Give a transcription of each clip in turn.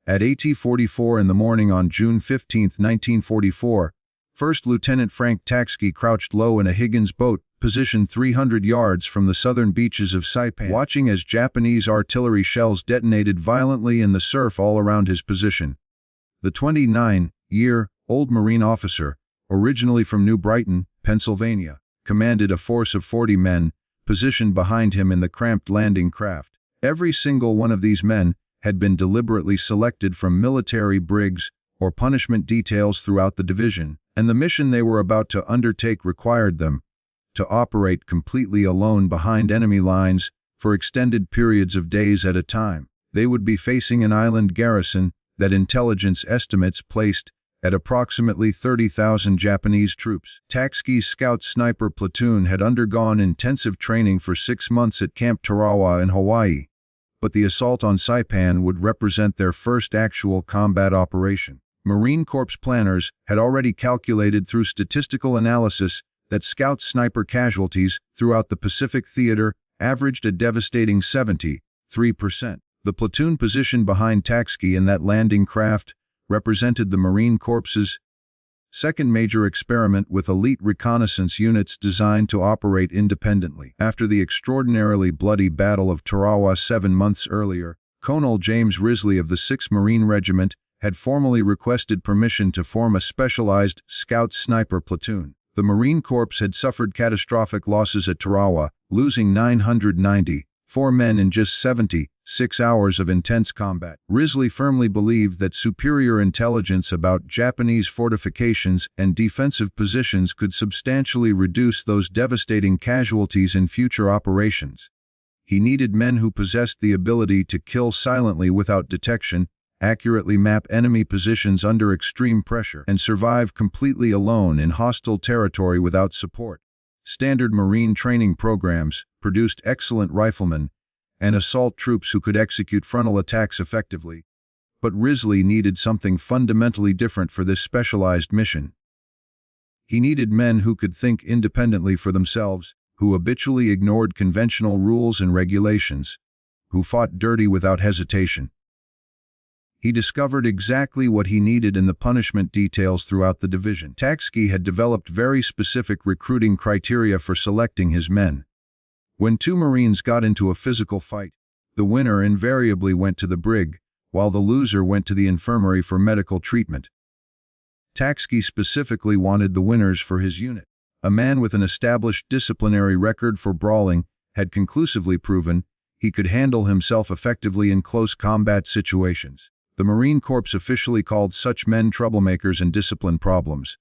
At 8:44 in the morning on June 15, 1944, First Lieutenant Frank Tachsky crouched low in a Higgins boat, positioned 300 yards from the southern beaches of Saipan, watching as Japanese artillery shells detonated violently in the surf all around his position. The 29-year-old Marine officer, originally from New Brighton, Pennsylvania, commanded a force of 40 men, positioned behind him in the cramped landing craft. Every single one of these men had been deliberately selected from military brigs or punishment details throughout the division, and the mission they were about to undertake required them to operate completely alone behind enemy lines for extended periods of days at a time. They would be facing an island garrison that intelligence estimates placed at approximately 30,000 Japanese troops. Tachsky's scout sniper platoon had undergone intensive training for 6 months at Camp Tarawa in Hawaii, but the assault on Saipan would represent their first actual combat operation. Marine Corps planners had already calculated through statistical analysis that scout sniper casualties throughout the Pacific Theater averaged a devastating 73%. The platoon positioned behind Tachsky in that landing craft represented the Marine Corps's second major experiment with elite reconnaissance units designed to operate independently. After the extraordinarily bloody Battle of Tarawa 7 months earlier, Colonel James Risley of the 6th Marine Regiment had formally requested permission to form a specialized scout sniper platoon. The Marine Corps had suffered catastrophic losses at Tarawa, losing 994 men in just 76 hours of intense combat. Risley firmly believed that superior intelligence about Japanese fortifications and defensive positions could substantially reduce those devastating casualties in future operations. He needed men who possessed the ability to kill silently without detection, accurately map enemy positions under extreme pressure, and survive completely alone in hostile territory without support. Standard Marine training programs produced excellent riflemen and assault troops who could execute frontal attacks effectively, but Risley needed something fundamentally different for this specialized mission. He needed men who could think independently for themselves, who habitually ignored conventional rules and regulations, who fought dirty without hesitation. He discovered exactly what he needed in the punishment details throughout the division. Tachsky had developed very specific recruiting criteria for selecting his men. When 2 Marines got into a physical fight, the winner invariably went to the brig, while the loser went to the infirmary for medical treatment. Tachsky specifically wanted the winners for his unit. A man with an established disciplinary record for brawling had conclusively proven he could handle himself effectively in close combat situations. The Marine Corps officially called such men troublemakers and discipline problems.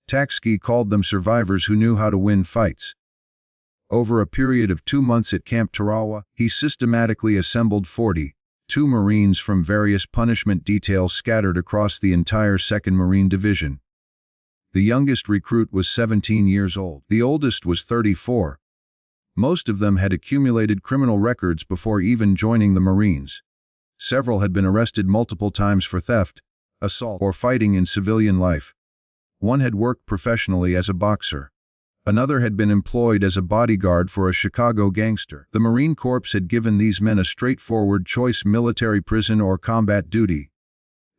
Tachsky called them survivors who knew how to win fights. Over a period of 2 months at Camp Tarawa, he systematically assembled 42 Marines from various punishment details scattered across the entire 2nd Marine Division. The youngest recruit was 17 years old. The oldest was 34. Most of them had accumulated criminal records before even joining the Marines. Several had been arrested multiple times for theft, assault, or fighting in civilian life. One had worked professionally as a boxer. Another had been employed as a bodyguard for a Chicago gangster. The Marine Corps had given these men a straightforward choice: military prison or combat duty.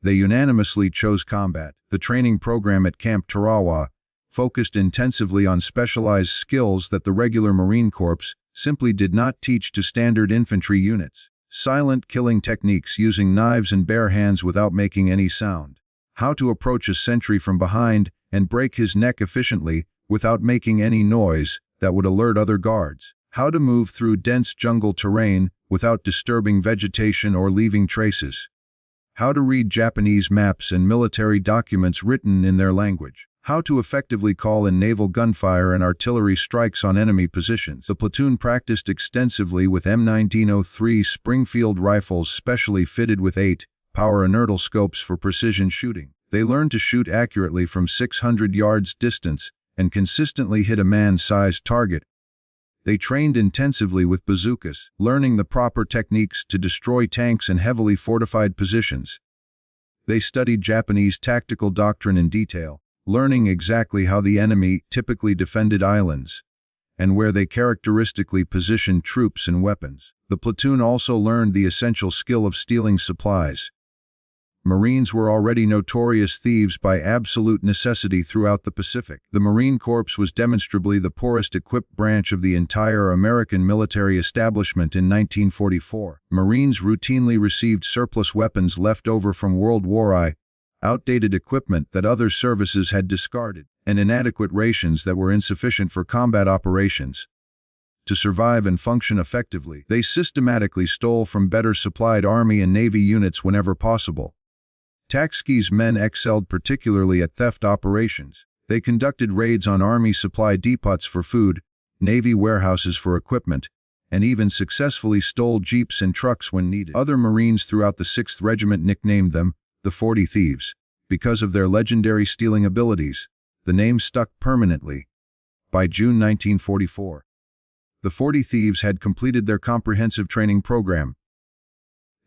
They unanimously chose combat. The training program at Camp Tarawa focused intensively on specialized skills that the regular Marine Corps simply did not teach to standard infantry units. Silent killing techniques using knives and bare hands without making any sound. How to approach a sentry from behind and break his neck efficiently without making any noise that would alert other guards. How to move through dense jungle terrain without disturbing vegetation or leaving traces. How to read Japanese maps and military documents written in their language. How to effectively call in naval gunfire and artillery strikes on enemy positions. The platoon practiced extensively with M1903 Springfield rifles specially fitted with 8-power inertial scopes for precision shooting. They learned to shoot accurately from 600 yards distance and consistently hit a man-sized target. They trained intensively with bazookas, learning the proper techniques to destroy tanks in heavily fortified positions. They studied Japanese tactical doctrine in detail, learning exactly how the enemy typically defended islands, and where they characteristically positioned troops and weapons. The platoon also learned the essential skill of stealing supplies. Marines were already notorious thieves by absolute necessity throughout the Pacific. The Marine Corps was demonstrably the poorest equipped branch of the entire American military establishment in 1944. Marines routinely received surplus weapons left over from World War I, outdated equipment that other services had discarded, and inadequate rations that were insufficient for combat operations. To survive and function effectively, they systematically stole from better supplied Army and Navy units whenever possible. Tachsky's men excelled particularly at theft operations. They conducted raids on Army supply depots for food, Navy warehouses for equipment, and even successfully stole jeeps and trucks when needed. Other Marines throughout the 6th Regiment nicknamed them the 40 Thieves. Because of their legendary stealing abilities, the name stuck permanently. By June 1944, the 40 Thieves had completed their comprehensive training program.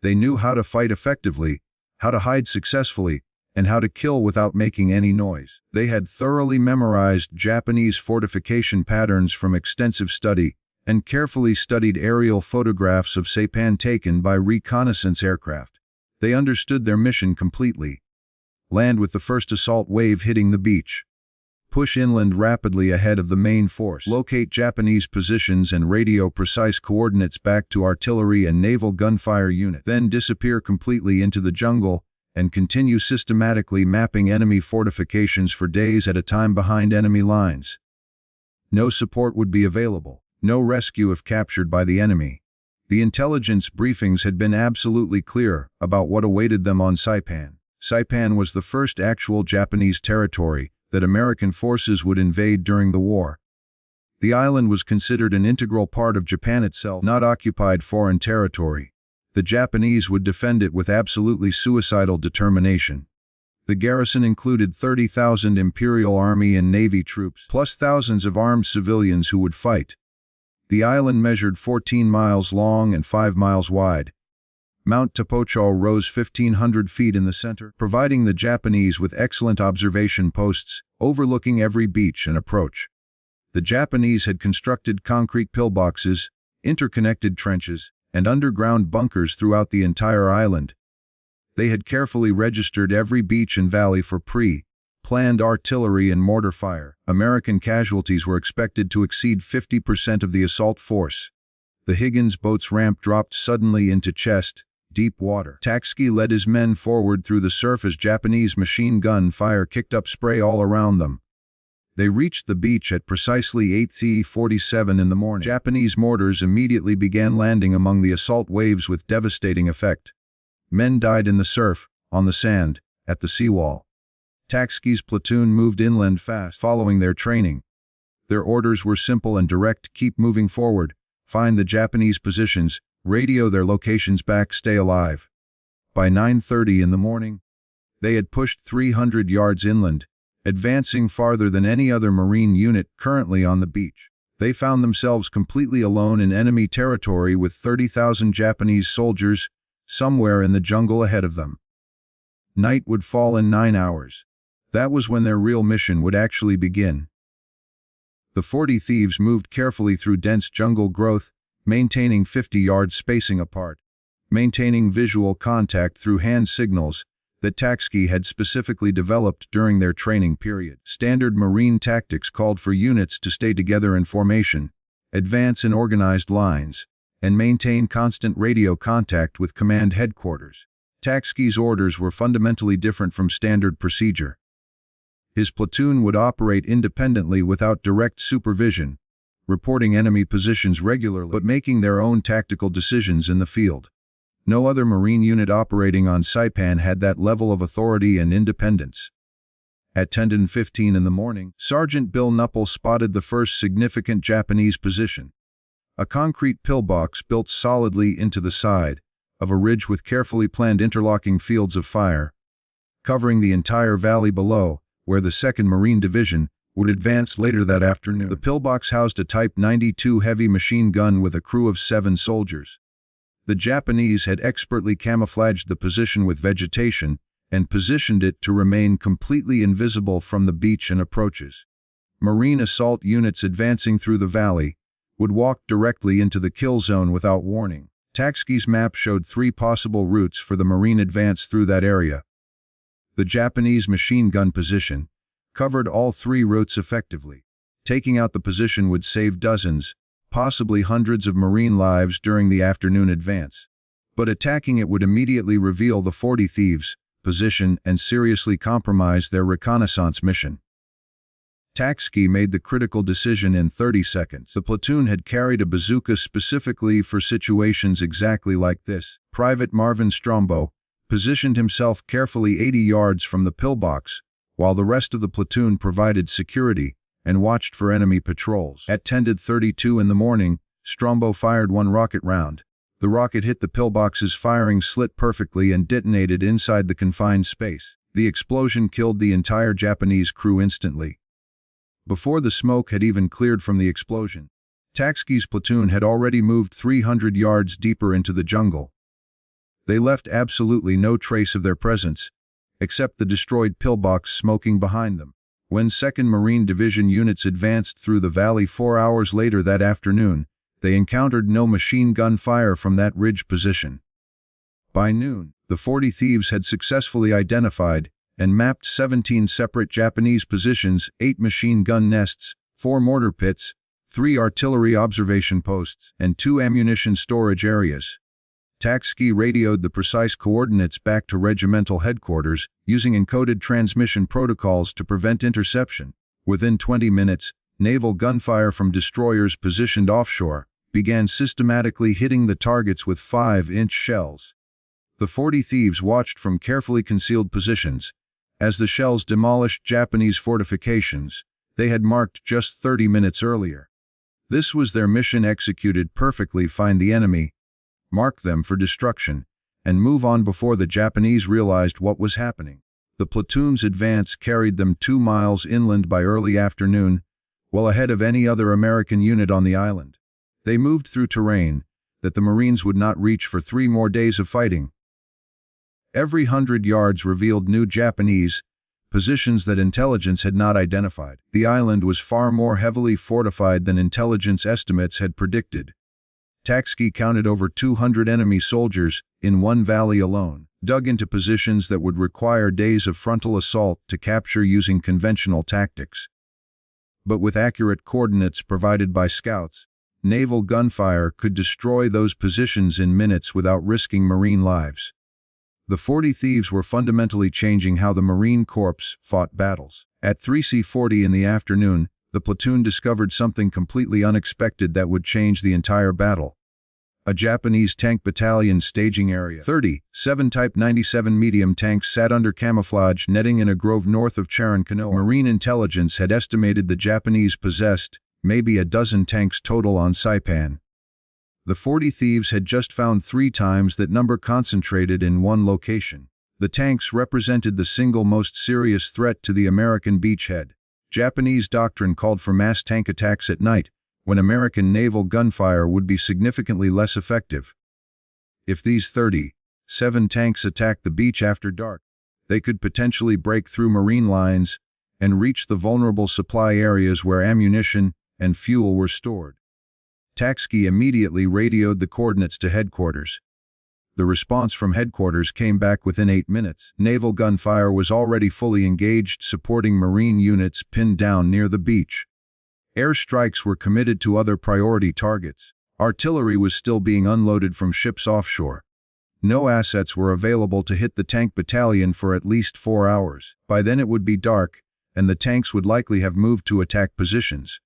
They knew how to fight effectively, how to hide successfully, and how to kill without making any noise. They had thoroughly memorized Japanese fortification patterns from extensive study, and carefully studied aerial photographs of Saipan taken by reconnaissance aircraft. They understood their mission completely. Land with the first assault wave hitting the beach. Push inland rapidly ahead of the main force. Locate Japanese positions and radio precise coordinates back to artillery and naval gunfire unit. Then disappear completely into the jungle and continue systematically mapping enemy fortifications for days at a time behind enemy lines. No support would be available. No rescue if captured by the enemy. The intelligence briefings had been absolutely clear about what awaited them on Saipan. Saipan was the first actual Japanese territory that American forces would invade during the war. The island was considered an integral part of Japan itself, not occupied foreign territory. The Japanese would defend it with absolutely suicidal determination. The garrison included 30,000 Imperial Army and Navy troops, plus thousands of armed civilians who would fight. The island measured 14 miles long and 5 miles wide. Mount Tapocho rose 1,500 feet in the center, providing the Japanese with excellent observation posts, overlooking every beach and approach. The Japanese had constructed concrete pillboxes, interconnected trenches, and underground bunkers throughout the entire island. They had carefully registered every beach and valley for pre-planned artillery and mortar fire. American casualties were expected to exceed 50% of the assault force. The Higgins boat's ramp dropped suddenly into chest-deep water. Tachsky led his men forward through the surf as Japanese machine gun fire kicked up spray all around them. They reached the beach at precisely 8:47 in the morning. Japanese mortars immediately began landing among the assault waves with devastating effect. Men died in the surf, on the sand, at the seawall. Tachsky's platoon moved inland fast, following their training. Their orders were simple and direct: keep moving forward, find the Japanese positions, radio their locations back, stay alive. By 9:30 in the morning, they had pushed 300 yards inland, advancing farther than any other Marine unit currently on the beach. They found themselves completely alone in enemy territory with 30,000 Japanese soldiers somewhere in the jungle ahead of them. Night would fall in 9 hours. That was when their real mission would actually begin. The 40 Thieves moved carefully through dense jungle growth, maintaining 50 yards spacing apart, maintaining visual contact through hand signals that Tachsky had specifically developed during their training period. Standard Marine tactics called for units to stay together in formation, advance in organized lines, and maintain constant radio contact with command headquarters. Tachsky's orders were fundamentally different from standard procedure. His platoon would operate independently without direct supervision, reporting enemy positions regularly but making their own tactical decisions in the field. No other Marine unit operating on Saipan had that level of authority and independence. At 10:15 in the morning, Sergeant Bill Nuppel spotted the first significant Japanese position. A concrete pillbox built solidly into the side of a ridge with carefully planned interlocking fields of fire, covering the entire valley below, where the 2nd Marine Division would advance later that afternoon. The pillbox housed a Type 92 heavy machine gun with a crew of 7 soldiers. The Japanese had expertly camouflaged the position with vegetation and positioned it to remain completely invisible from the beach and approaches. Marine assault units advancing through the valley would walk directly into the kill zone without warning. Tachsky's map showed 3 possible routes for the Marine advance through that area. The Japanese machine gun position covered all three routes effectively. Taking out the position would save dozens, possibly hundreds of Marine lives during the afternoon advance. But attacking it would immediately reveal the Forty Thieves' position and seriously compromise their reconnaissance mission. Tachsky made the critical decision in 30 seconds. The platoon had carried a bazooka specifically for situations exactly like this. Private Marvin Strombo positioned himself carefully 80 yards from the pillbox, while the rest of the platoon provided security and watched for enemy patrols. At 10:32 in the morning, Strombo fired one rocket round. The rocket hit the pillbox's firing slit perfectly and detonated inside the confined space. The explosion killed the entire Japanese crew instantly. Before the smoke had even cleared from the explosion, Tachsky's platoon had already moved 300 yards deeper into the jungle. They left absolutely no trace of their presence, except the destroyed pillbox smoking behind them. When 2nd Marine Division units advanced through the valley 4 hours later that afternoon, they encountered no machine gun fire from that ridge position. By noon, the Forty Thieves had successfully identified and mapped 17 separate Japanese positions, 8 machine gun nests, 4 mortar pits, 3 artillery observation posts, and 2 ammunition storage areas. Tachsky radioed the precise coordinates back to regimental headquarters, using encoded transmission protocols to prevent interception. Within 20 minutes, naval gunfire from destroyers positioned offshore began systematically hitting the targets with 5-inch shells. The Forty Thieves watched from carefully concealed positions as the shells demolished Japanese fortifications they had marked just 30 minutes earlier. This was their mission executed perfectly: find the enemy, mark them for destruction, and move on before the Japanese realized what was happening. The platoon's advance carried them 2 miles inland by early afternoon, well ahead of any other American unit on the island. They moved through terrain that the Marines would not reach for 3 more days of fighting. Every 100 yards revealed new Japanese positions that intelligence had not identified. The island was far more heavily fortified than intelligence estimates had predicted. Tachsky counted over 200 enemy soldiers in one valley alone, dug into positions that would require days of frontal assault to capture using conventional tactics. But with accurate coordinates provided by scouts, naval gunfire could destroy those positions in minutes without risking Marine lives. The Forty Thieves were fundamentally changing how the Marine Corps fought battles. At 3:40 in the afternoon, the platoon discovered something completely unexpected that would change the entire battle. A Japanese tank battalion staging area. 37 Type 97 medium tanks sat under camouflage netting in a grove north of Charan-Kanoa. Marine intelligence had estimated the Japanese possessed maybe a dozen tanks total on Saipan. The Forty Thieves had just found 3 times that number concentrated in one location. The tanks represented the single most serious threat to the American beachhead. Japanese doctrine called for mass tank attacks at night, when American naval gunfire would be significantly less effective. If these 37 tanks attacked the beach after dark, they could potentially break through Marine lines and reach the vulnerable supply areas where ammunition and fuel were stored. Tachsky immediately radioed the coordinates to headquarters. The response from headquarters came back within 8 minutes. Naval gunfire was already fully engaged, supporting Marine units pinned down near the beach. Airstrikes were committed to other priority targets. Artillery was still being unloaded from ships offshore. No assets were available to hit the tank battalion for at least 4 hours. By then it would be dark, and the tanks would likely have moved to attack positions.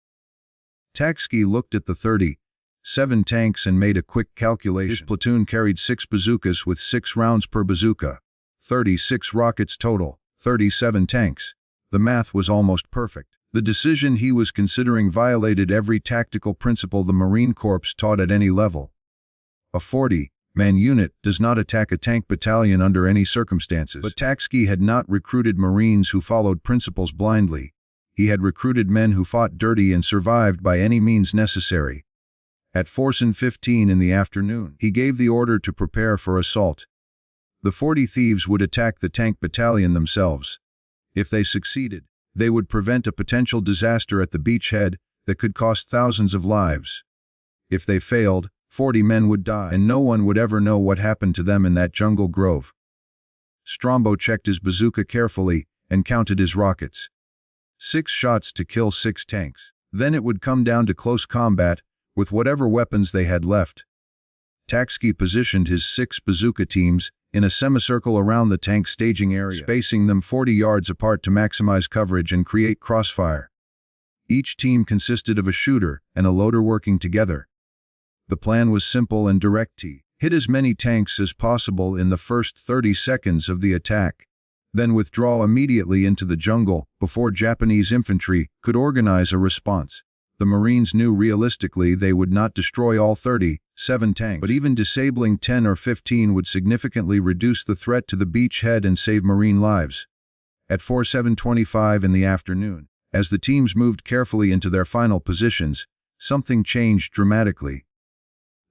Tachsky looked at the 37 tanks and made a quick calculation. His platoon carried 6 bazookas with 6 rounds per bazooka, 36 rockets total, 37 tanks. The math was almost perfect. The decision he was considering violated every tactical principle the Marine Corps taught at any level. A 40-man unit does not attack a tank battalion under any circumstances. But Tachsky had not recruited Marines who followed principles blindly. He had recruited men who fought dirty and survived by any means necessary. At 4:15 in the afternoon, he gave the order to prepare for assault. The Forty Thieves would attack the tank battalion themselves. If they succeeded, they would prevent a potential disaster at the beachhead that could cost thousands of lives. If they failed, 40 men would die, and no one would ever know what happened to them in that jungle grove. Strombo checked his bazooka carefully and counted his rockets. 6 shots to kill 6 tanks. Then it would come down to close combat, with whatever weapons they had left. Tachsky positioned his 6 bazooka teams in a semicircle around the tank staging area, spacing them 40 yards apart to maximize coverage and create crossfire. Each team consisted of a shooter and a loader working together. The plan was simple and direct: hit as many tanks as possible in the first 30 seconds of the attack, then withdraw immediately into the jungle before Japanese infantry could organize a response. The Marines knew realistically they would not destroy all 37 tanks, but even disabling 10 or 15 would significantly reduce the threat to the beachhead and save Marine lives. At 7:25 in the afternoon, as the teams moved carefully into their final positions, something changed dramatically.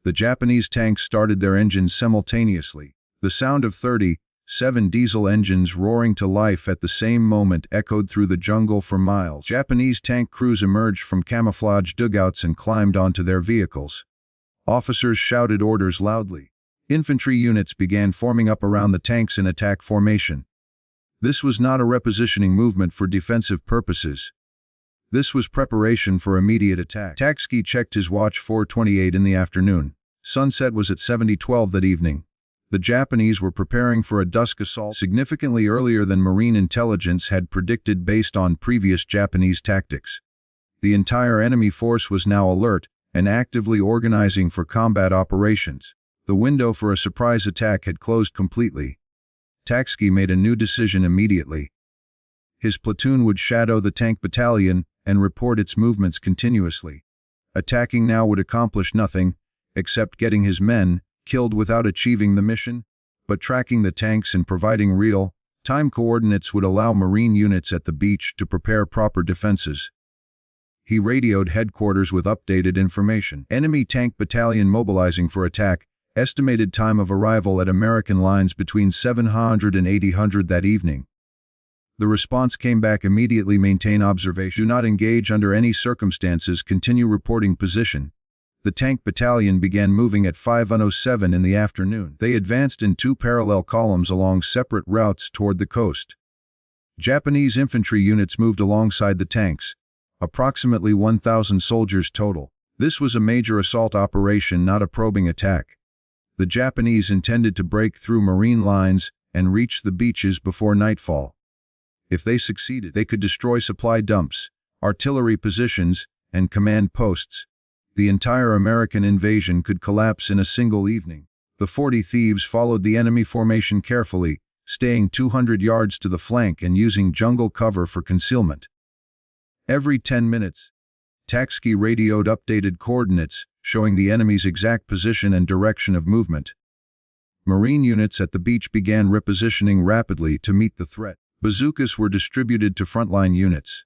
The Japanese tanks started their engines simultaneously. The sound of 37 diesel engines roaring to life at the same moment echoed through the jungle for miles. Japanese tank crews emerged from camouflage dugouts and climbed onto their vehicles. Officers shouted orders loudly. Infantry units began forming up around the tanks in attack formation. This was not a repositioning movement for defensive purposes. This was preparation for immediate attack. Tachsky checked his watch. 4:28 in the afternoon. Sunset was at 7:12 that evening. The Japanese were preparing for a dusk assault significantly earlier than Marine intelligence had predicted based on previous Japanese tactics. The entire enemy force was now alert and actively organizing for combat operations. The window for a surprise attack had closed completely. Tachsky made a new decision immediately. His platoon would shadow the tank battalion and report its movements continuously. Attacking now would accomplish nothing, except getting his men killed without achieving the mission, but tracking the tanks and providing real-time coordinates would allow Marine units at the beach to prepare proper defenses. He radioed headquarters with updated information. Enemy tank battalion mobilizing for attack, estimated time of arrival at American lines between 700 and 800 that evening. The response came back immediately: maintain observation. Do not engage under any circumstances. Continue reporting position. The tank battalion began moving at 5:07 in the afternoon. They advanced in 2 parallel columns along separate routes toward the coast. Japanese infantry units moved alongside the tanks, approximately 1,000 soldiers total. This was a major assault operation, not a probing attack. The Japanese intended to break through Marine lines and reach the beaches before nightfall. If they succeeded, they could destroy supply dumps, artillery positions, and command posts. The entire American invasion could collapse in a single evening. The 40 Thieves followed the enemy formation carefully, staying 200 yards to the flank and using jungle cover for concealment. Every 10 minutes, Tachsky radioed updated coordinates, showing the enemy's exact position and direction of movement. Marine units at the beach began repositioning rapidly to meet the threat. Bazookas were distributed to frontline units.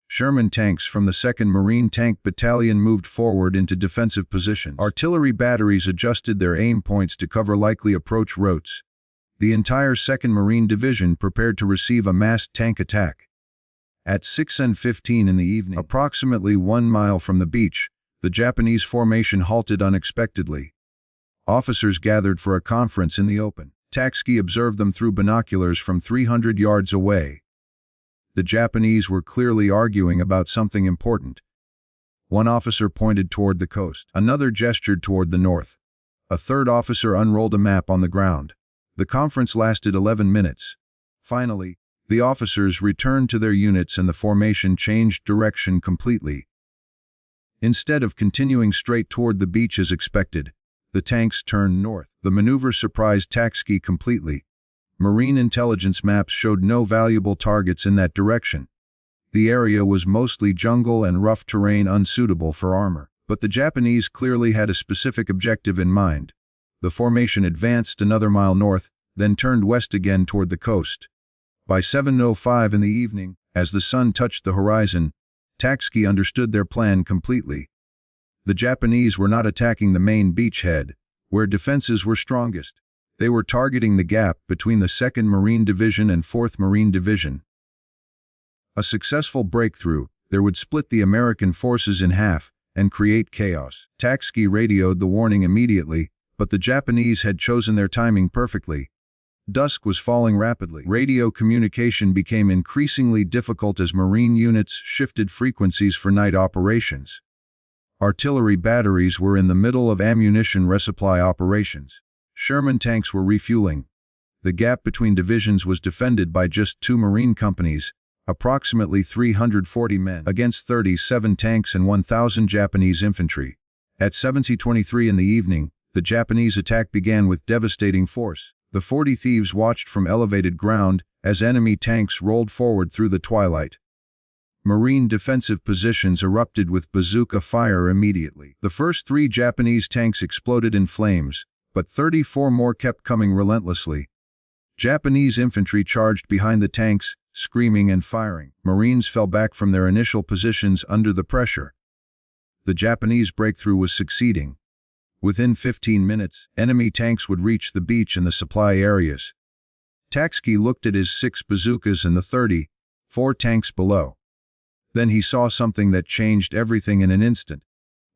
Sherman tanks from the 2nd Marine Tank Battalion moved forward into defensive positions. Artillery batteries adjusted their aim points to cover likely approach routes. The entire 2nd Marine Division prepared to receive a massed tank attack. At 6:15 in the evening, approximately 1 mile from the beach, the Japanese formation halted unexpectedly. Officers gathered for a conference in the open. Tachsky observed them through binoculars from 300 yards away. The Japanese were clearly arguing about something important. One officer pointed toward the coast. Another gestured toward the north. A third officer unrolled a map on the ground. The conference lasted 11 minutes. Finally, the officers returned to their units and the formation changed direction completely. Instead of continuing straight toward the beach as expected, the tanks turned north. The maneuver surprised Tachsky completely. Marine intelligence maps showed no valuable targets in that direction. The area was mostly jungle and rough terrain unsuitable for armor. But the Japanese clearly had a specific objective in mind. The formation advanced another mile north, then turned west again toward the coast. By 7:05 in the evening, as the sun touched the horizon, Tachsky understood their plan completely. The Japanese were not attacking the main beachhead, where defenses were strongest. They were targeting the gap between the 2nd Marine Division and 4th Marine Division. A successful breakthrough there would split the American forces in half and create chaos. Tachsky radioed the warning immediately, but the Japanese had chosen their timing perfectly. Dusk was falling rapidly. Radio communication became increasingly difficult as Marine units shifted frequencies for night operations. Artillery batteries were in the middle of ammunition resupply operations. Sherman tanks were refueling. The gap between divisions was defended by just 2 Marine companies, approximately 340 men, against 37 tanks and 1,000 Japanese infantry. At 7:23 in the evening, the Japanese attack began with devastating force. The 40 Thieves watched from elevated ground as enemy tanks rolled forward through the twilight. Marine defensive positions erupted with bazooka fire immediately. The first 3 Japanese tanks exploded in flames, but 34 more kept coming relentlessly. Japanese infantry charged behind the tanks, screaming and firing. Marines fell back from their initial positions under the pressure. The Japanese breakthrough was succeeding. Within 15 minutes, enemy tanks would reach the beach and the supply areas. Tachsky looked at his 6 bazookas and the 34 tanks below. Then he saw something that changed everything in an instant.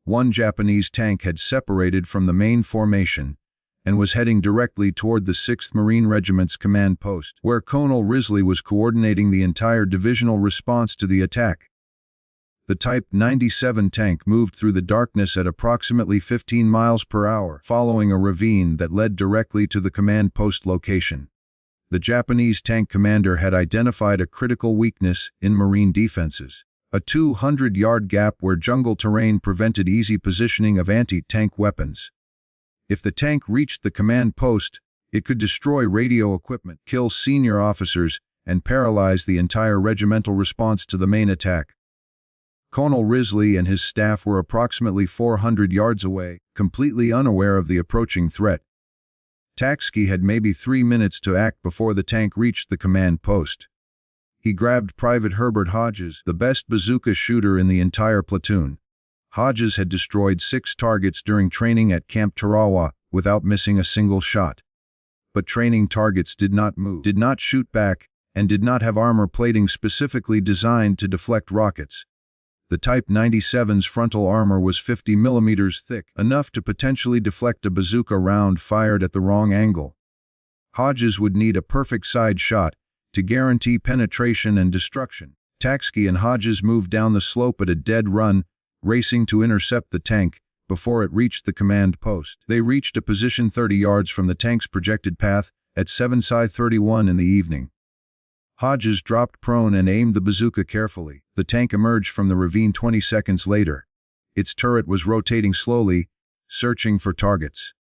One Japanese tank had separated from the main formation and was heading directly toward the 6th Marine Regiment's command post, where Colonel Risley was coordinating the entire divisional response to the attack. The Type 97 tank moved through the darkness at approximately 15 miles per hour, following a ravine that led directly to the command post location. The Japanese tank commander had identified a critical weakness in Marine defenses, a 200-yard gap where jungle terrain prevented easy positioning of anti-tank weapons. If the tank reached the command post, it could destroy radio equipment, kill senior officers, and paralyze the entire regimental response to the main attack. Colonel Risley and his staff were approximately 400 yards away, completely unaware of the approaching threat. Tachsky had maybe 3 minutes to act before the tank reached the command post. He grabbed Private Herbert Hodges, the best bazooka shooter in the entire platoon. Hodges had destroyed 6 targets during training at Camp Tarawa without missing a single shot. But training targets did not move, did not shoot back, and did not have armor plating specifically designed to deflect rockets. The Type 97's frontal armor was 50 millimeters thick, enough to potentially deflect a bazooka round fired at the wrong angle. Hodges would need a perfect side shot to guarantee penetration and destruction. Tachsky and Hodges moved down the slope at a dead run, racing to intercept the tank before it reached the command post. They reached a position 30 yards from the tank's projected path at 7:31 in the evening. Hodges dropped prone and aimed the bazooka carefully. The tank emerged from the ravine 20 seconds later. Its turret was rotating slowly, searching for targets.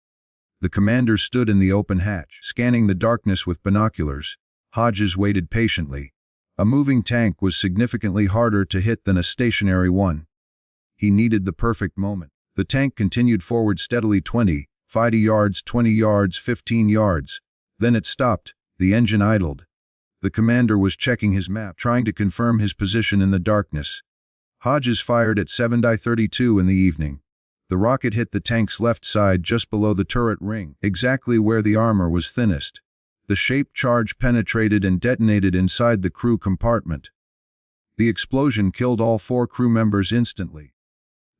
The commander stood in the open hatch, scanning the darkness with binoculars. Hodges waited patiently. A moving tank was significantly harder to hit than a stationary one. He needed the perfect moment. The tank continued forward steadily 20 yards, 20 yards, 15 yards. Then it stopped. The engine idled. The commander was checking his map, trying to confirm his position in the darkness. Hodges fired at 7:32 in the evening. The rocket hit the tank's left side just below the turret ring, exactly where the armor was thinnest. The shaped charge penetrated and detonated inside the crew compartment. The explosion killed all 4 crew members instantly.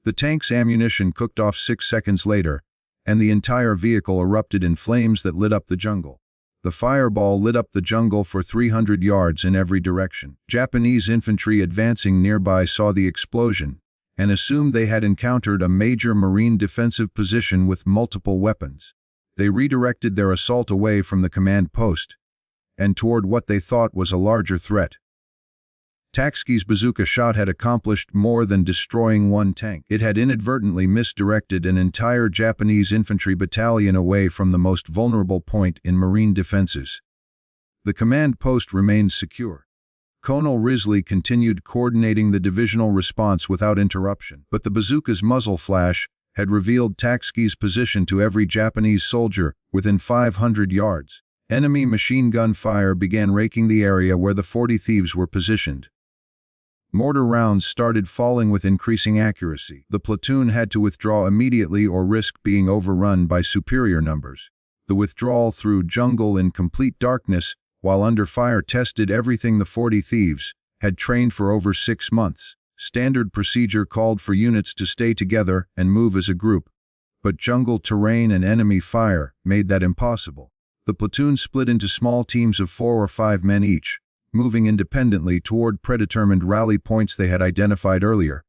The tank's ammunition cooked off 6 seconds later, and the entire vehicle erupted in flames that lit up the jungle. The fireball lit up the jungle for 300 yards in every direction. Japanese infantry advancing nearby saw the explosion and assumed they had encountered a major Marine defensive position with multiple weapons. They redirected their assault away from the command post and toward what they thought was a larger threat. Tachsky's bazooka shot had accomplished more than destroying one tank. It had inadvertently misdirected an entire Japanese infantry battalion away from the most vulnerable point in Marine defenses. The command post remained secure. Colonel Risley continued coordinating the divisional response without interruption, but the bazooka's muzzle flash had revealed Tachsky's position to every Japanese soldier within 500 yards. Enemy machine gun fire began raking the area where the 40 Thieves were positioned. Mortar rounds started falling with increasing accuracy. The platoon had to withdraw immediately or risk being overrun by superior numbers. The withdrawal through jungle in complete darkness, while under fire, tested everything the 40 Thieves had trained for over 6 months. Standard procedure called for units to stay together and move as a group, but jungle terrain and enemy fire made that impossible. The platoon split into small teams of 4 or 5 men each, moving independently toward predetermined rally points they had identified earlier.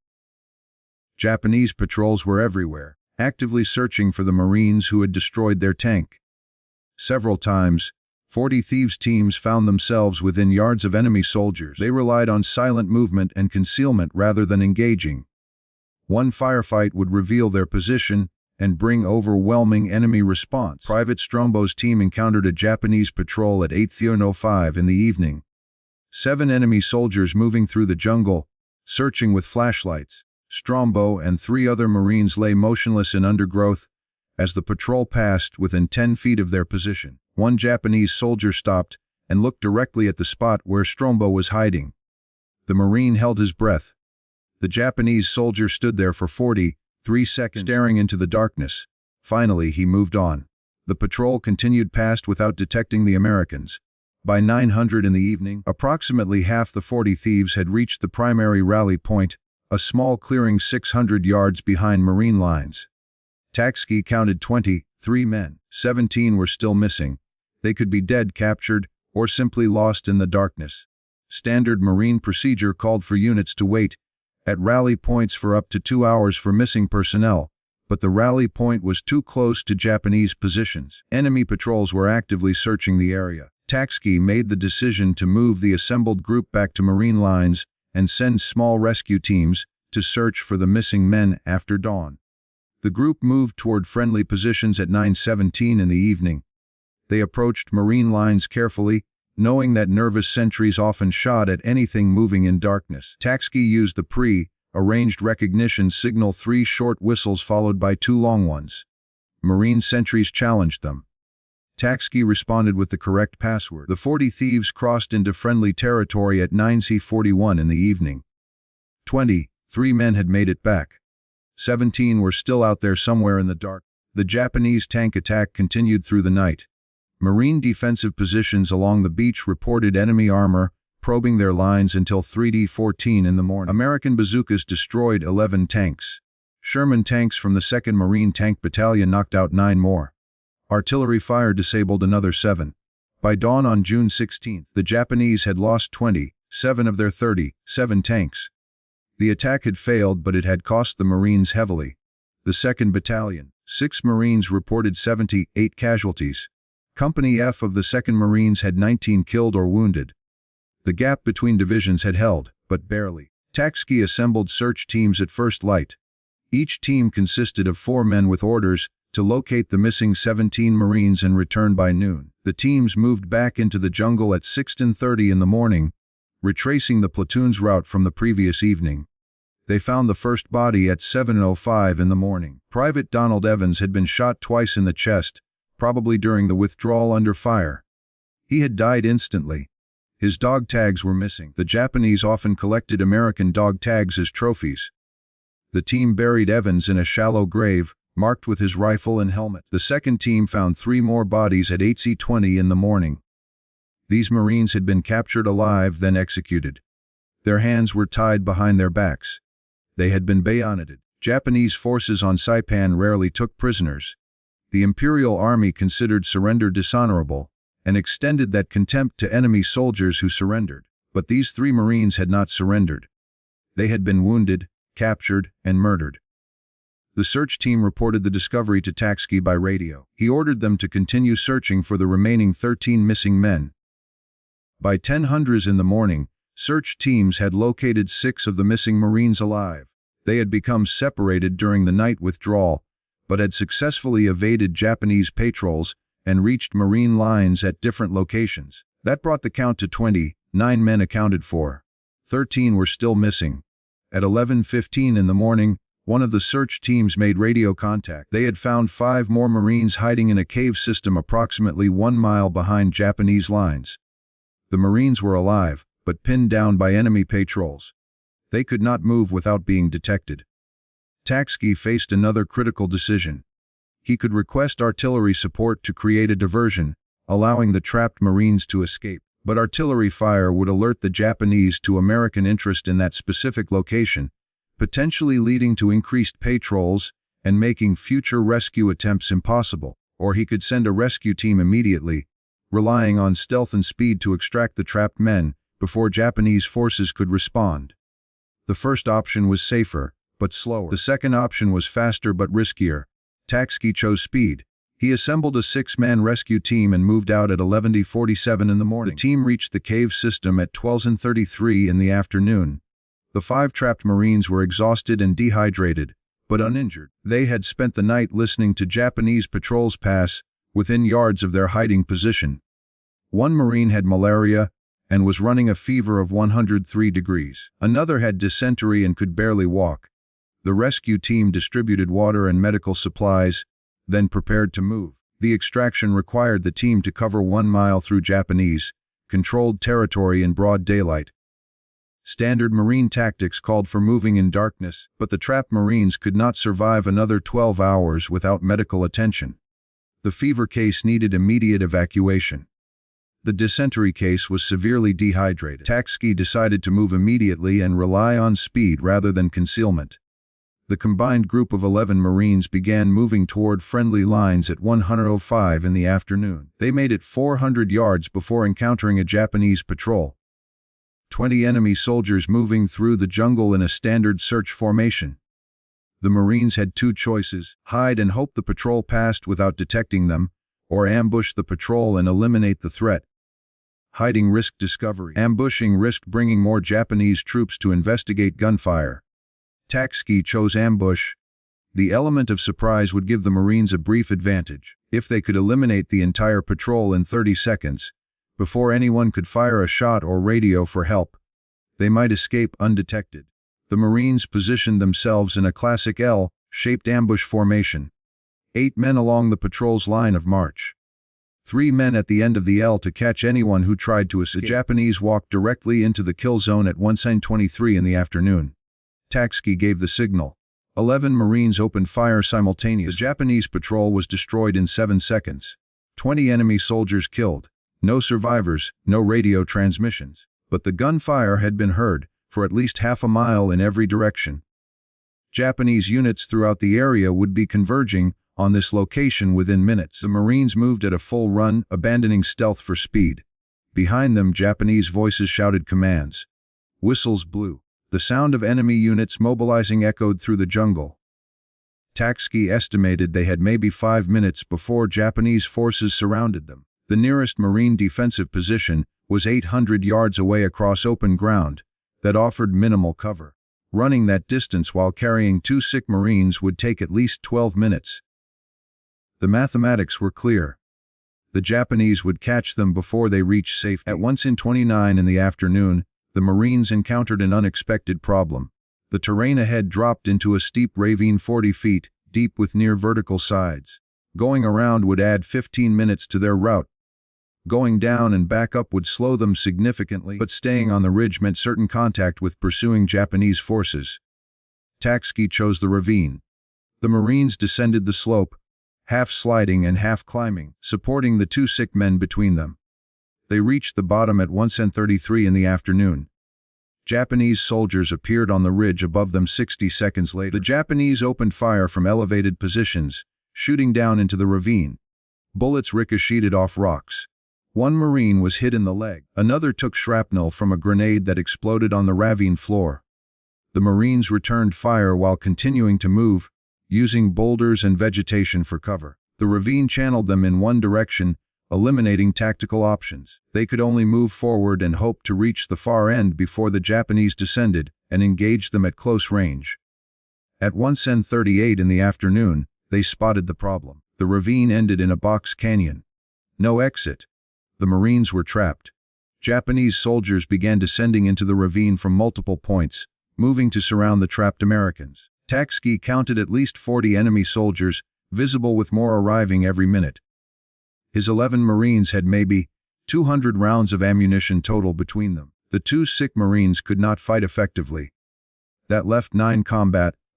Japanese patrols were everywhere, actively searching for the Marines who had destroyed their tank. Several times, 40 Thieves teams found themselves within yards of enemy soldiers. They relied on silent movement and concealment rather than engaging. One firefight would reveal their position and bring overwhelming enemy response. Private Strombo's team encountered a Japanese patrol at 8:05 in the evening. 7 enemy soldiers moving through the jungle, searching with flashlights. Strombo and 3 other Marines lay motionless in undergrowth as the patrol passed within 10 feet of their position. One Japanese soldier stopped and looked directly at the spot where Strombo was hiding. The Marine held his breath. The Japanese soldier stood there for 43 seconds, staring into the darkness. Finally, he moved on. The patrol continued past without detecting the Americans. By 9:00 in the evening, approximately half the 40 Thieves had reached the primary rally point, a small clearing 600 yards behind Marine lines. Tachsky counted 23 men. 17 were still missing. They could be dead, captured, or simply lost in the darkness. Standard Marine procedure called for units to wait at rally points for up to 2 hours for missing personnel, but the rally point was too close to Japanese positions. Enemy patrols were actively searching the area. Tachsky made the decision to move the assembled group back to Marine lines and send small rescue teams to search for the missing men after dawn. The group moved toward friendly positions at 9:17 in the evening. They approached Marine lines carefully, knowing that nervous sentries often shot at anything moving in darkness. Tachsky used the pre-arranged recognition signal, 3 short whistles followed by 2 long ones. Marine sentries challenged them. Tachsky responded with the correct password. The 40 Thieves crossed into friendly territory at 9:41 in the evening. 23 men had made it back. 17 were still out there somewhere in the dark. The Japanese tank attack continued through the night. Marine defensive positions along the beach reported enemy armor, probing their lines until 3:14 in the morning. American bazookas destroyed 11 tanks. Sherman tanks from the 2nd Marine Tank Battalion knocked out 9 more. Artillery fire disabled another 7. By dawn on June 16, the Japanese had lost 27 of their 37 tanks. The attack had failed, but it had cost the Marines heavily. The 2nd Battalion, 6 Marines reported 78 casualties. Company F of the 2nd Marines had 19 killed or wounded. The gap between divisions had held, but barely. Tachsky assembled search teams at first light. Each team consisted of 4 men with orders to locate the missing 17 Marines and return by noon. The teams moved back into the jungle at 6:30 in the morning, retracing the platoon's route from the previous evening. They found the first body at 7:05 in the morning. Private Donald Evans had been shot twice in the chest, probably during the withdrawal under fire. He had died instantly. His dog tags were missing. The Japanese often collected American dog tags as trophies. The team buried Evans in a shallow grave, marked with his rifle and helmet. The second team found 3 more bodies at 8:20 in the morning. These Marines had been captured alive, then executed. Their hands were tied behind their backs. They had been bayoneted. Japanese forces on Saipan rarely took prisoners. The Imperial Army considered surrender dishonorable and extended that contempt to enemy soldiers who surrendered. But these 3 Marines had not surrendered. They had been wounded, captured, and murdered. The search team reported the discovery to Tachsky by radio. He ordered them to continue searching for the remaining 13 missing men. By 10:00 in the morning, search teams had located 6 of the missing Marines alive. They had become separated during the night withdrawal, but had successfully evaded Japanese patrols and reached Marine lines at different locations. That brought the count to 29 men accounted for. 13 were still missing. At 11:15 in the morning, one of the search teams made radio contact. They had found 5 more Marines hiding in a cave system approximately 1 mile behind Japanese lines. The Marines were alive, but pinned down by enemy patrols. They could not move without being detected. Tachsky faced another critical decision. He could request artillery support to create a diversion, allowing the trapped Marines to escape. But artillery fire would alert the Japanese to American interest in that specific location, potentially leading to increased patrols and making future rescue attempts impossible. or he could send a rescue team immediately, relying on stealth and speed to extract the trapped men before Japanese forces could respond. The first option was safer, but slower. The second option was faster but riskier. Tachsky chose speed. He assembled a 6-man rescue team and moved out at 11:47 in the morning. The team reached the cave system at 12:33 in the afternoon. The 5 trapped Marines were exhausted and dehydrated, but uninjured. They had spent the night listening to Japanese patrols pass within yards of their hiding position. One Marine had malaria and was running a fever of 103 degrees. Another had dysentery and could barely walk. The rescue team distributed water and medical supplies, then prepared to move. The extraction required the team to cover 1 mile through Japanese-controlled territory in broad daylight. Standard Marine tactics called for moving in darkness, but the trapped Marines could not survive another 12 hours without medical attention. The fever case needed immediate evacuation. The dysentery case was severely dehydrated. Tachsky decided to move immediately and rely on speed rather than concealment. The combined group of 11 Marines began moving toward friendly lines at 1:05 in the afternoon. They made it 400 yards before encountering a Japanese patrol. 20 enemy soldiers moving through the jungle in a standard search formation. The Marines had 2 choices: hide and hope the patrol passed without detecting them, or ambush the patrol and eliminate the threat. Hiding risked discovery. Ambushing risked bringing more Japanese troops to investigate gunfire. Tachsky chose ambush. The element of surprise would give the Marines a brief advantage. If they could eliminate the entire patrol in 30 seconds, before anyone could fire a shot or radio for help, they might escape undetected. The Marines positioned themselves in a classic L-shaped ambush formation. 8 men along the patrol's line of march. 3 men at the end of the L to catch anyone who tried to escape. The Japanese walked directly into the kill zone at 1:23 in the afternoon. Tachsky gave the signal. 11 Marines opened fire simultaneously. The Japanese patrol was destroyed in 7 seconds. 20 enemy soldiers killed. No survivors, no radio transmissions. But the gunfire had been heard for at least half a mile in every direction. Japanese units throughout the area would be converging on this location within minutes. The Marines moved at a full run, abandoning stealth for speed. Behind them, Japanese voices shouted commands. Whistles blew. The sound of enemy units mobilizing echoed through the jungle. Tachsky estimated they had maybe 5 minutes before Japanese forces surrounded them. The nearest Marine defensive position was 800 yards away across open ground that offered minimal cover. Running that distance while carrying 2 sick Marines would take at least 12 minutes. The mathematics were clear. The Japanese would catch them before they reached safety. At 1:29 in the afternoon, the Marines encountered an unexpected problem. The terrain ahead dropped into a steep ravine 40 feet deep with near vertical sides. Going around would add 15 minutes to their route. Going down and back up would slow them significantly, but staying on the ridge meant certain contact with pursuing Japanese forces. Tachsky chose the ravine. The Marines descended the slope, half sliding and half climbing, supporting the 2 sick men between them. They reached the bottom at 1:33 in the afternoon. Japanese soldiers appeared on the ridge above them 60 seconds later. The Japanese opened fire from elevated positions, shooting down into the ravine. Bullets ricocheted off rocks. 1 Marine was hit in the leg. Another took shrapnel from a grenade that exploded on the ravine floor. The Marines returned fire while continuing to move, using boulders and vegetation for cover. The ravine channeled them in one direction, eliminating tactical options. They could only move forward and hope to reach the far end before the Japanese descended and engaged them at close range. At 1:38 in the afternoon, they spotted the problem. The ravine ended in a box canyon. No exit. The Marines were trapped. Japanese soldiers began descending into the ravine from multiple points, moving to surround the trapped Americans. Tachsky counted at least 40 enemy soldiers, visible with more arriving every minute. His 11 Marines had maybe 200 rounds of ammunition total between them. The 2 sick Marines could not fight effectively. That left 9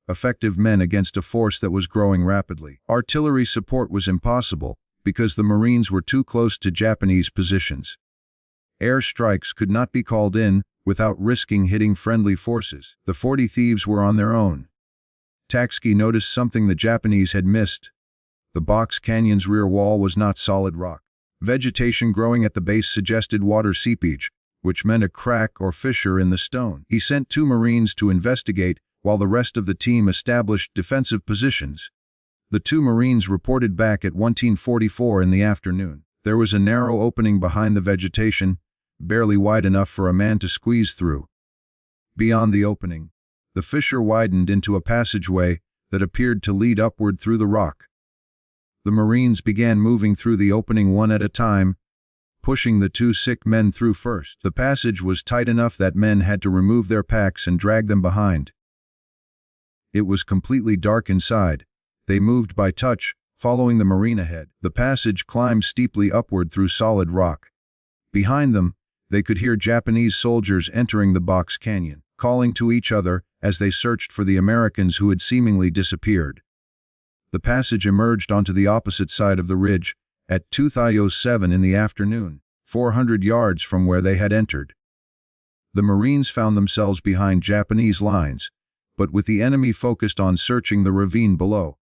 effective men against a force that was growing rapidly. Artillery support was impossible because the Marines were too close to Japanese positions. Air strikes could not be called in without risking hitting friendly forces. The 40 Thieves were on their own. Tachsky noticed something the Japanese had missed. The box canyon's rear wall was not solid rock. Vegetation growing at the base suggested water seepage, which meant a crack or fissure in the stone. He sent 2 Marines to investigate, while the rest of the team established defensive positions. The 2 Marines reported back at 1:44 in the afternoon. There was a narrow opening behind the vegetation, barely wide enough for a man to squeeze through. Beyond the opening, the fissure widened into a passageway that appeared to lead upward through the rock. The Marines began moving through the opening one at a time, pushing the 2 sick men through first. The passage was tight enough that men had to remove their packs and drag them behind. It was completely dark inside. They moved by touch, following the Marine ahead. The passage climbed steeply upward through solid rock. Behind them, they could hear Japanese soldiers entering the box canyon, calling to each other as they searched for the Americans who had seemingly disappeared. The passage emerged onto the opposite side of the ridge at 2:07 in the afternoon, 400 yards from where they had entered. The Marines found themselves behind Japanese lines, but with the enemy focused on searching the ravine below.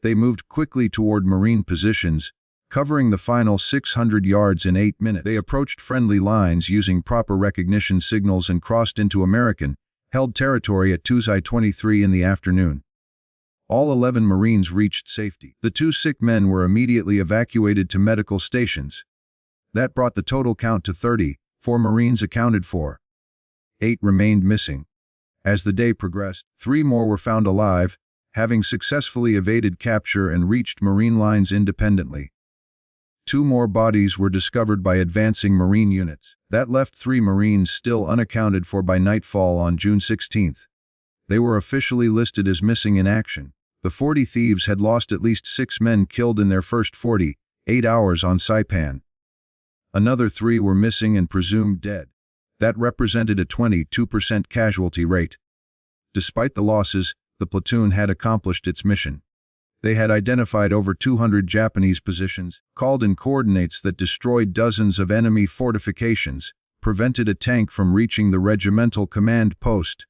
They moved quickly toward Marine positions, covering the final 600 yards in 8 minutes. They approached friendly lines using proper recognition signals and crossed into American-held territory at 2:23 in the afternoon. All 11 Marines reached safety. The 2 sick men were immediately evacuated to medical stations. That brought the total count to 30, 4 Marines accounted for. 8 remained missing. As the day progressed, 3 more were found alive, having successfully evaded capture and reached Marine lines independently. 2 more bodies were discovered by advancing Marine units. That left 3 Marines still unaccounted for by nightfall on June 16. They were officially listed as missing in action. The 40 Thieves had lost at least 6 men killed in their first 48 hours on Saipan. Another 3 were missing and presumed dead. That represented a 22% casualty rate. Despite the losses, the platoon had accomplished its mission. They had identified over 200 Japanese positions, called in coordinates that destroyed dozens of enemy fortifications, prevented a tank from reaching the regimental command post,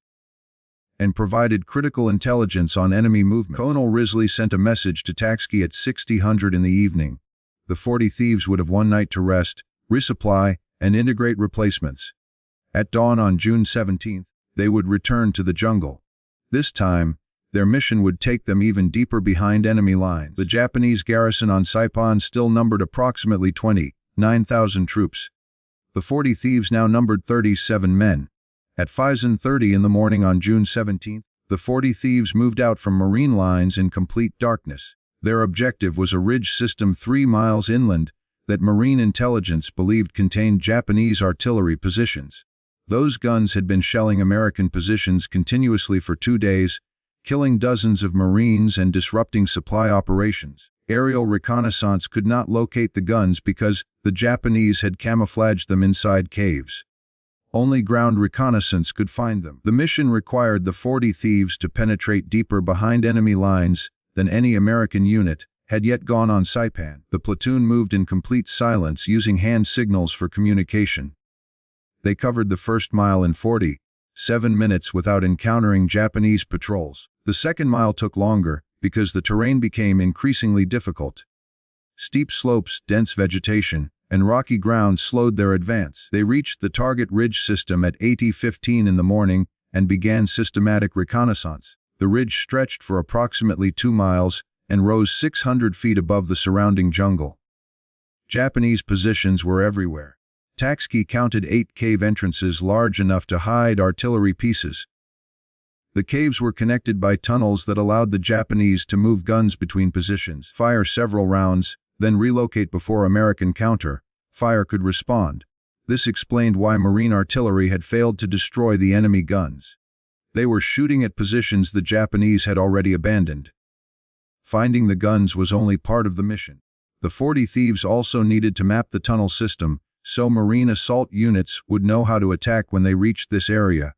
and provided critical intelligence on enemy movement. Colonel Risley sent a message to Tachsky at 6:00 in the evening. The 40 Thieves would have one night to rest, resupply, and integrate replacements. At dawn on June 17, they would return to the jungle. This time, their mission would take them even deeper behind enemy lines. The Japanese garrison on Saipan still numbered approximately 29,000 troops. The 40 Thieves now numbered 37 men. At 5:30 in the morning on June 17, the 40 Thieves moved out from Marine lines in complete darkness. Their objective was a ridge system 3 miles inland that Marine intelligence believed contained Japanese artillery positions. Those guns had been shelling American positions continuously for 2 days, killing dozens of Marines and disrupting supply operations. Aerial reconnaissance could not locate the guns because the Japanese had camouflaged them inside caves. Only ground reconnaissance could find them. The mission required the 40 Thieves to penetrate deeper behind enemy lines than any American unit had yet gone on Saipan. The platoon moved in complete silence using hand signals for communication. They covered the first mile in 47 minutes without encountering Japanese patrols. The second mile took longer because the terrain became increasingly difficult. Steep slopes, dense vegetation, and rocky ground slowed their advance. They reached the target ridge system at 8:15 in the morning and began systematic reconnaissance. The ridge stretched for approximately 2 miles and rose 600 feet above the surrounding jungle. Japanese positions were everywhere. Tachsky counted 8 cave entrances large enough to hide artillery pieces. The caves were connected by tunnels that allowed the Japanese to move guns between positions, fire several rounds, then relocate before American counter-fire could respond. This explained why Marine artillery had failed to destroy the enemy guns. They were shooting at positions the Japanese had already abandoned. Finding the guns was only part of the mission. The 40 Thieves also needed to map the tunnel system, so Marine assault units would know how to attack when they reached this area.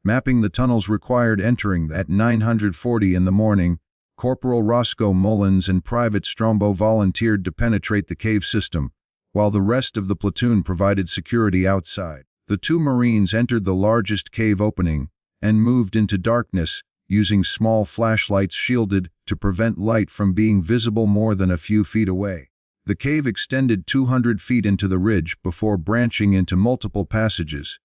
Mapping the tunnels required entering at 9:40 in the morning. Corporal Roscoe Mullins and Private Strombo volunteered to penetrate the cave system, while the rest of the platoon provided security outside. The 2 Marines entered the largest cave opening and moved into darkness, using small flashlights shielded to prevent light from being visible more than a few feet away. The cave extended 200 feet into the ridge before branching into multiple passages.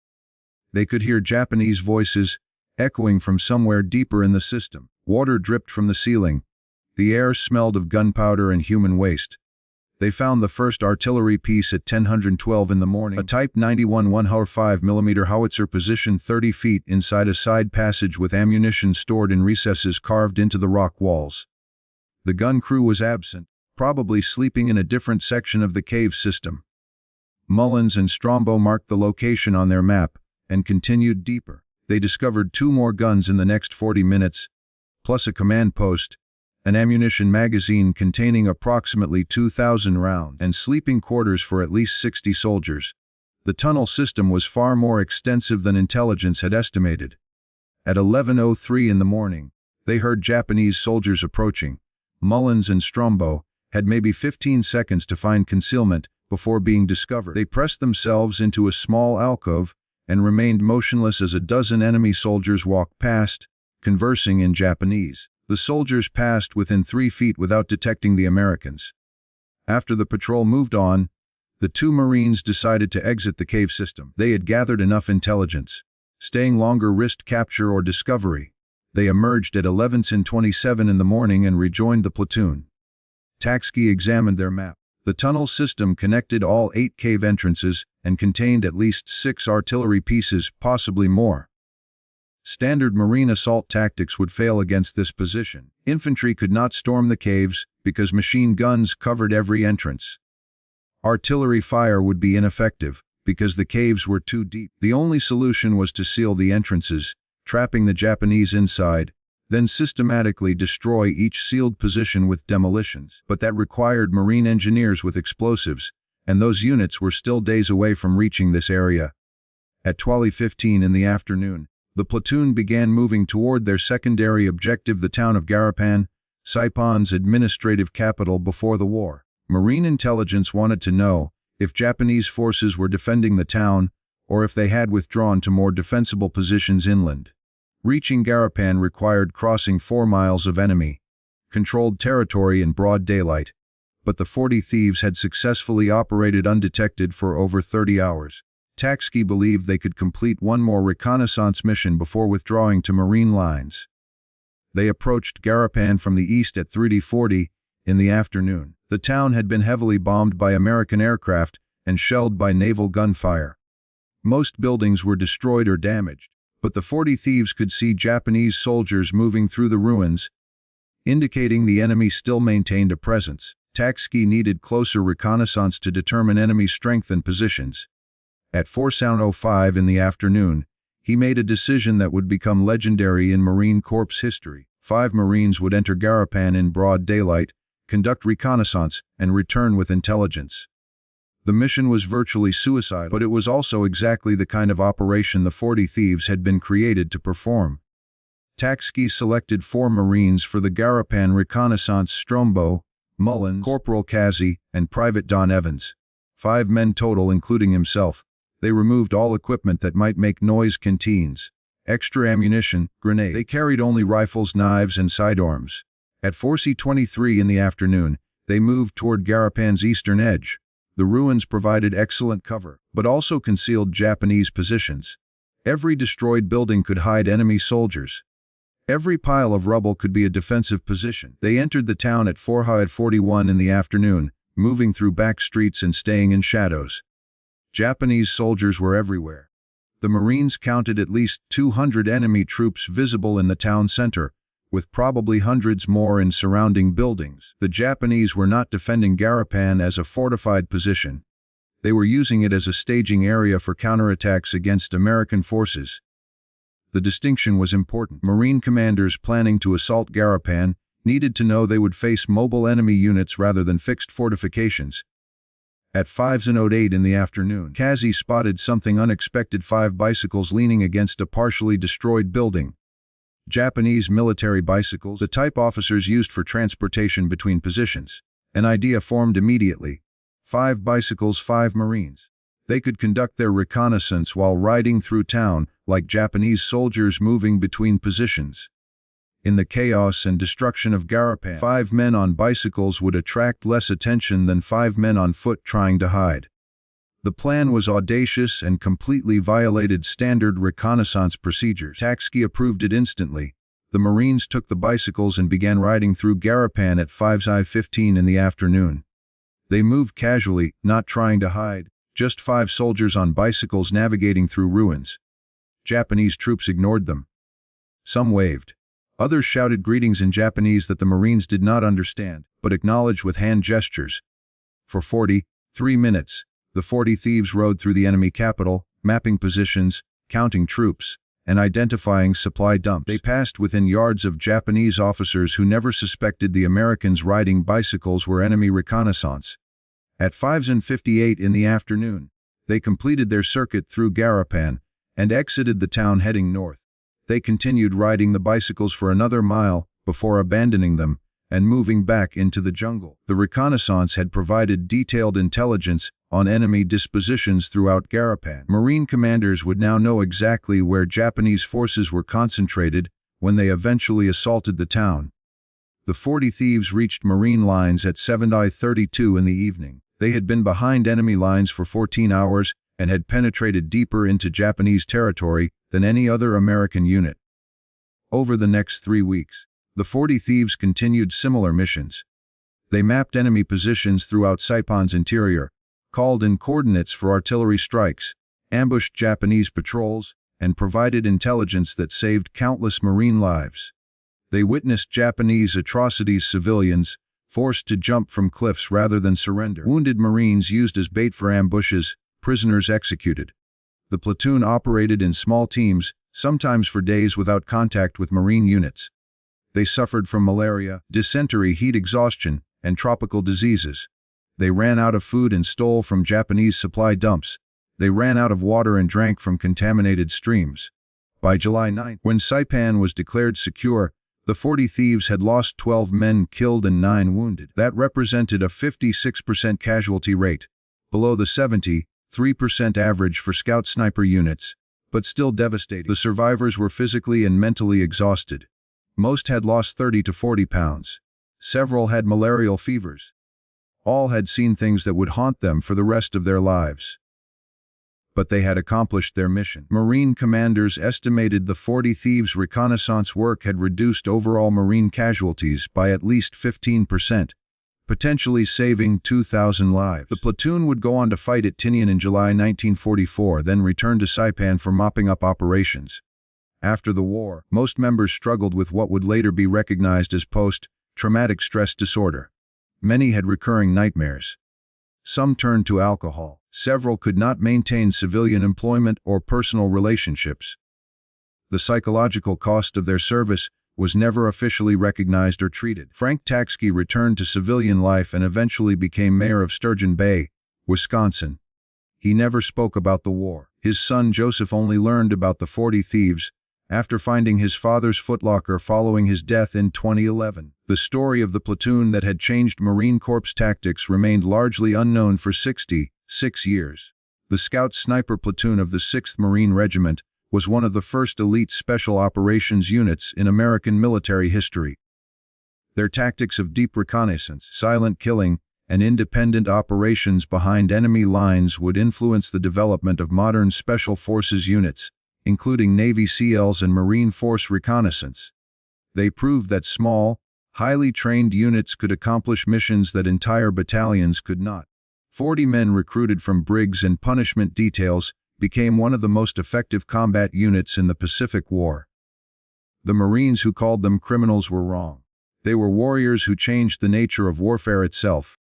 They could hear Japanese voices echoing from somewhere deeper in the system. Water dripped from the ceiling. The air smelled of gunpowder and human waste. They found the first artillery piece at 10:12 in the morning, a Type 91 105mm howitzer positioned 30 feet inside a side passage with ammunition stored in recesses carved into the rock walls. The gun crew was absent, probably sleeping in a different section of the cave system. Mullins and Strombo marked the location on their map and continued deeper. They discovered 2 more guns in the next 40 minutes, plus a command post, an ammunition magazine containing approximately 2,000 rounds, and sleeping quarters for at least 60 soldiers. The tunnel system was far more extensive than intelligence had estimated. At 11:03 in the morning, they heard Japanese soldiers approaching. Mullins and Strombo had maybe 15 seconds to find concealment before being discovered. They pressed themselves into a small alcove and remained motionless as a dozen enemy soldiers walked past, conversing in Japanese. The soldiers passed within 3 feet without detecting the Americans. After the patrol moved on, the 2 Marines decided to exit the cave system. They had gathered enough intelligence. Staying longer risked capture or discovery. They emerged at 11:27 in the morning and rejoined the platoon. Tachsky examined their map. The tunnel system connected all 8 cave entrances and contained at least 6 artillery pieces, possibly more. Standard Marine assault tactics would fail against this position. Infantry could not storm the caves because machine guns covered every entrance. Artillery fire would be ineffective because the caves were too deep. The only solution was to seal the entrances, trapping the Japanese inside, then systematically destroy each sealed position with demolitions. But that required Marine engineers with explosives, and those units were still days away from reaching this area. At 12:15 in the afternoon, the platoon began moving toward their secondary objective, the town of Garapan, Saipan's administrative capital before the war. Marine intelligence wanted to know if Japanese forces were defending the town or if they had withdrawn to more defensible positions inland. Reaching Garapan required crossing 4 miles of enemy-controlled territory in broad daylight, but the 40 Thieves had successfully operated undetected for over 30 hours. Tachsky believed they could complete 1 more reconnaissance mission before withdrawing to Marine lines. They approached Garapan from the east at 3:40 in the afternoon. The town had been heavily bombed by American aircraft and shelled by naval gunfire. Most buildings were destroyed or damaged, but the 40 Thieves could see Japanese soldiers moving through the ruins, indicating the enemy still maintained a presence. Tachsky needed closer reconnaissance to determine enemy strength and positions. At 4:05 in the afternoon, he made a decision that would become legendary in Marine Corps history. 5 Marines would enter Garapan in broad daylight, conduct reconnaissance, and return with intelligence. The mission was virtually suicidal, but it was also exactly the kind of operation the 40 Thieves had been created to perform. Tachsky selected 4 Marines for the Garapan reconnaissance: Strombo, Mullins, Corporal Kazi, and Private Don Evans. 5 men total, including himself. They removed all equipment that might make noise: canteens, extra ammunition, grenades. They carried only rifles, knives, and sidearms. At 4:23 in the afternoon, they moved toward Garapan's eastern edge. The ruins provided excellent cover, but also concealed Japanese positions. Every destroyed building could hide enemy soldiers. Every pile of rubble could be a defensive position. They entered the town at 4:41 in the afternoon, moving through back streets and staying in shadows. Japanese soldiers were everywhere. The Marines counted at least 200 enemy troops visible in the town center, with probably hundreds more in surrounding buildings. The Japanese were not defending Garapan as a fortified position. They were using it as a staging area for counterattacks against American forces. The distinction was important. Marine commanders planning to assault Garapan needed to know they would face mobile enemy units rather than fixed fortifications. At 5:08 in the afternoon, Kazi spotted something unexpected: 5 bicycles leaning against a partially destroyed building. Japanese military bicycles, the type officers used for transportation between positions. An idea formed immediately. 5 bicycles, 5 Marines. They could conduct their reconnaissance while riding through town, like Japanese soldiers moving between positions. In the chaos and destruction of Garapan, 5 men on bicycles would attract less attention than 5 men on foot trying to hide. The plan was audacious and completely violated standard reconnaissance procedures. Tachsky approved it instantly. The Marines took the bicycles and began riding through Garapan at 5:15 in the afternoon. They moved casually, not trying to hide, just 5 soldiers on bicycles navigating through ruins. Japanese troops ignored them. Some waved. Others shouted greetings in Japanese that the Marines did not understand, but acknowledged with hand gestures. For 43 minutes, the 40 Thieves rode through the enemy capital, mapping positions, counting troops, and identifying supply dumps. They passed within yards of Japanese officers who never suspected the Americans riding bicycles were enemy reconnaissance. At 5:58 in the afternoon, they completed their circuit through Garapan and exited the town heading north. They continued riding the bicycles for another mile before abandoning them and moving back into the jungle. The reconnaissance had provided detailed intelligence on enemy dispositions throughout Garapan. Marine commanders would now know exactly where Japanese forces were concentrated when they eventually assaulted the town. The 40 Thieves reached Marine lines at 7:32 in the evening. They had been behind enemy lines for 14 hours and had penetrated deeper into Japanese territory than any other American unit. Over the next 3 weeks, the 40 Thieves continued similar missions. They mapped enemy positions throughout Saipan's interior, called in coordinates for artillery strikes, ambushed Japanese patrols, and provided intelligence that saved countless Marine lives. They witnessed Japanese atrocities, civilians forced to jump from cliffs rather than surrender, wounded Marines used as bait for ambushes, prisoners executed. The platoon operated in small teams, sometimes for days without contact with Marine units. They suffered from malaria, dysentery, heat exhaustion, and tropical diseases. They ran out of food and stole from Japanese supply dumps. They ran out of water and drank from contaminated streams. By July 9, when Saipan was declared secure, the 40 Thieves had lost 12 men killed and 9 wounded. That represented a 56% casualty rate, below the 73% average for scout sniper units, but still devastating. The survivors were physically and mentally exhausted. Most had lost 30 to 40 pounds. Several had malarial fevers. All had seen things that would haunt them for the rest of their lives. But they had accomplished their mission. Marine commanders estimated the 40 Thieves' reconnaissance work had reduced overall Marine casualties by at least 15%, potentially saving 2,000 lives. The platoon would go on to fight at Tinian in July 1944, then return to Saipan for mopping up operations. After the war, most members struggled with what would later be recognized as post-traumatic stress disorder. Many had recurring nightmares. Some turned to alcohol. Several could not maintain civilian employment or personal relationships. The psychological cost of their service was never officially recognized or treated. Frank Tachsky returned to civilian life and eventually became mayor of Sturgeon Bay, Wisconsin. He never spoke about the war. His son Joseph only learned about the 40 Thieves after finding his father's footlocker following his death in 2011. The story of the platoon that had changed Marine Corps tactics remained largely unknown for 66 years. The Scout Sniper Platoon of the 6th Marine Regiment was one of the first elite special operations units in American military history. Their tactics of deep reconnaissance, silent killing, and independent operations behind enemy lines would influence the development of modern Special Forces units, including Navy SEALs and Marine Force Reconnaissance. They proved that small, highly trained units could accomplish missions that entire battalions could not. 40 men recruited from brigs and punishment details became one of the most effective combat units in the Pacific War. The Marines who called them criminals were wrong. They were warriors who changed the nature of warfare itself.